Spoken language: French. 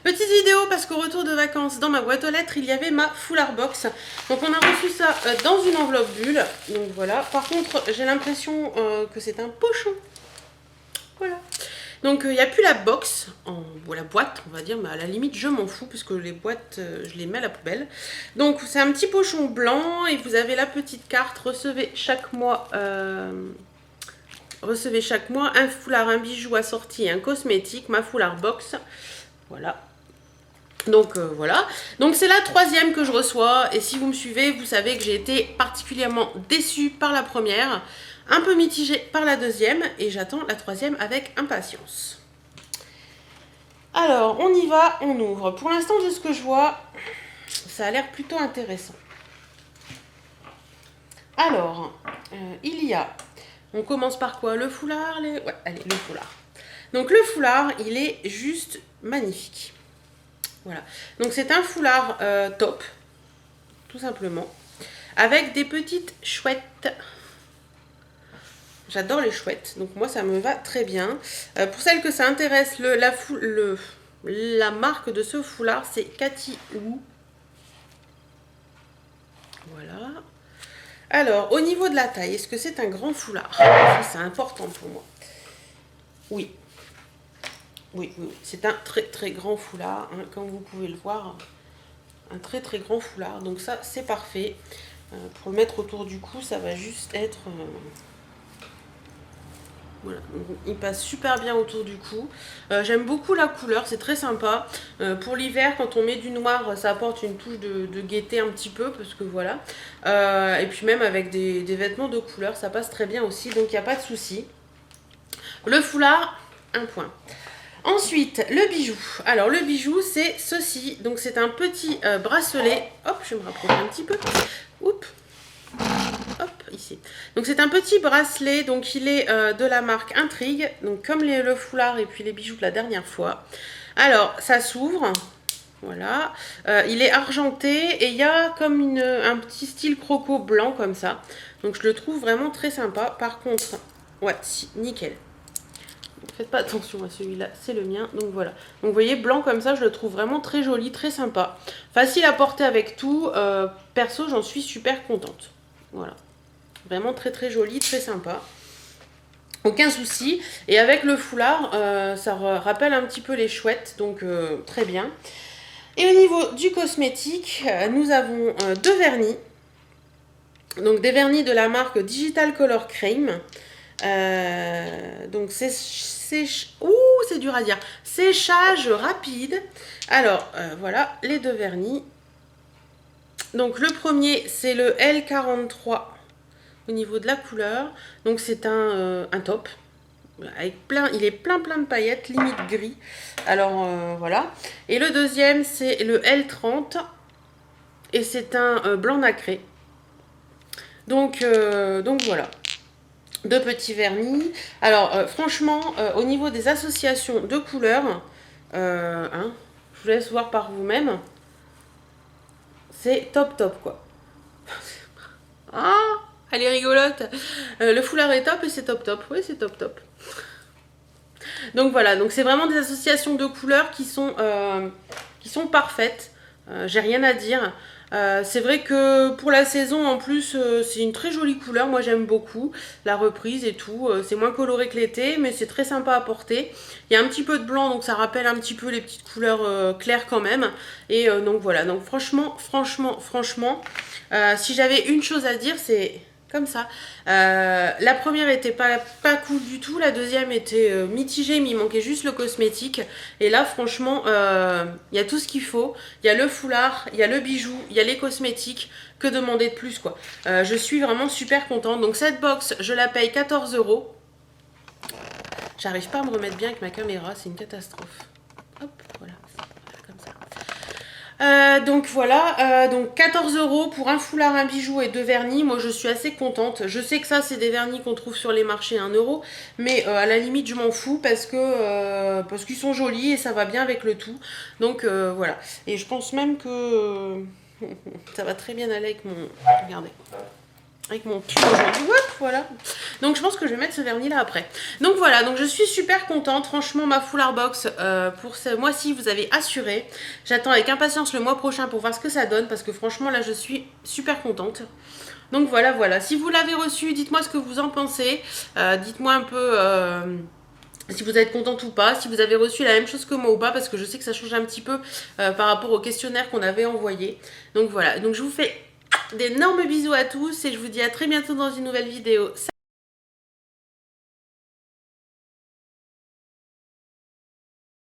Petite vidéo parce qu'au retour de vacances, dans ma boîte aux lettres, il y avait ma foulard box. Donc on a reçu ça dans une enveloppe bulle. Donc voilà. Par contre, j'ai l'impression que c'est un pochon. Voilà. Donc il n'y a plus la box, ou la boîte on va dire, mais à la limite je m'en fous puisque les boîtes je les mets à la poubelle. Donc c'est un petit pochon blanc et vous avez la petite carte, recevez chaque mois un foulard, un bijou assorti et un cosmétique, ma foulard box. Voilà. Donc voilà, donc c'est la troisième que je reçois et si vous me suivez, vous savez que j'ai été particulièrement déçue par la première, un peu mitigée par la deuxième et j'attends la troisième avec impatience. Alors on y va, on ouvre. Pour l'instant de ce que je vois, ça a l'air plutôt intéressant. Alors, il y a, on commence par quoi? Le foulard, ouais, allez, le foulard. Donc le foulard, il est juste magnifique. Voilà, donc c'est un foulard top, tout simplement, avec des petites chouettes. J'adore les chouettes, donc moi ça me va très bien. Pour celles que ça intéresse, la marque de ce foulard, c'est Cathy Wu. Voilà. Alors, au niveau de la taille, est-ce que c'est un grand foulard? C'est important pour moi. Oui. Oui, c'est un très très grand foulard, hein, comme vous pouvez le voir, un très très grand foulard, donc ça c'est parfait. Pour le mettre autour du cou, ça va juste être... voilà, donc, il passe super bien autour du cou. J'aime beaucoup la couleur, c'est très sympa. Pour l'hiver, quand on met du noir, ça apporte une touche de gaieté un petit peu, parce que voilà. Et puis même avec des vêtements de couleur, ça passe très bien aussi, donc il n'y a pas de souci. Le foulard, un point. Ensuite, le bijou. Alors, le bijou, c'est ceci. Donc, c'est un petit bracelet. Hop, je vais me rapprocher un petit peu. Oups. Hop, ici. Donc, c'est un petit bracelet. Donc, il est de la marque Intrigue. Donc, comme le foulard et puis les bijoux de la dernière fois. Alors, ça s'ouvre. Voilà. Il est argenté et il y a comme un petit style croco blanc comme ça. Donc, je le trouve vraiment très sympa. Par contre, ouais, si, nickel. Faites pas attention à celui-là, c'est le mien. Donc voilà. Donc vous voyez, blanc comme ça, je le trouve vraiment très joli, très sympa. Facile à porter avec tout. Perso, j'en suis super contente. Voilà. Vraiment très très joli, très sympa. Aucun souci. Et avec le foulard, ça rappelle un petit peu les chouettes. Donc très bien. Et au niveau du cosmétique, nous avons deux vernis. Donc des vernis de la marque Digital Color Cream. Donc c'est dur à dire. Séchage rapide. Alors voilà les deux vernis. Donc le premier c'est le L43 au niveau de la couleur. Donc c'est un top. Avec il est plein de paillettes, limite gris. Alors voilà. Et le deuxième c'est le L30 et c'est un blanc nacré. Donc voilà. Deux petits vernis. Alors franchement, au niveau des associations de couleurs, je vous laisse voir par vous-même. C'est top quoi. Ah, elle est rigolote. Le foulard est top et c'est top. Oui, c'est top. Donc voilà, donc c'est vraiment des associations de couleurs qui sont parfaites. J'ai rien à dire. C'est vrai que pour la saison en plus c'est une très jolie couleur, moi j'aime beaucoup la reprise et tout, c'est moins coloré que l'été mais c'est très sympa à porter. Il y a un petit peu de blanc donc ça rappelle un petit peu les petites couleurs claires quand même et donc voilà, donc franchement si j'avais une chose à dire c'est comme ça. La première était pas cool du tout, la deuxième était mitigée, mais il manquait juste le cosmétique. Et là, franchement, il y a tout ce qu'il faut. Il y a le foulard, il y a le bijou, il y a les cosmétiques. Que demander de plus, quoi. Je suis vraiment super contente. Donc cette box, je la paye 14 €. J'arrive pas à me remettre bien avec ma caméra, c'est une catastrophe. Hop, voilà. Donc voilà, donc 14 € pour un foulard, un bijou et deux vernis. Moi je suis assez contente. Je sais que ça c'est des vernis qu'on trouve sur les marchés à 1 €. Mais à la limite je m'en fous parce qu'ils sont jolis et ça va bien avec le tout. Donc voilà. Et je pense même que ça va très bien aller avec mon... Regardez. avec mon pull aujourd'hui. Hop, voilà. Donc je pense que je vais mettre ce vernis là après. Donc voilà, donc je suis super contente. Franchement, ma Full Box pour ce mois-ci, vous avez assuré. J'attends avec impatience le mois prochain pour voir ce que ça donne parce que franchement là, je suis super contente. Donc voilà, voilà. Si vous l'avez reçu, dites-moi ce que vous en pensez. Dites-moi un peu si vous êtes contente ou pas, si vous avez reçu la même chose que moi ou pas, parce que je sais que ça change un petit peu par rapport au questionnaire qu'on avait envoyé. Donc voilà, donc je vous fais d'énormes bisous à tous et je vous dis à très bientôt dans une nouvelle vidéo. Salut!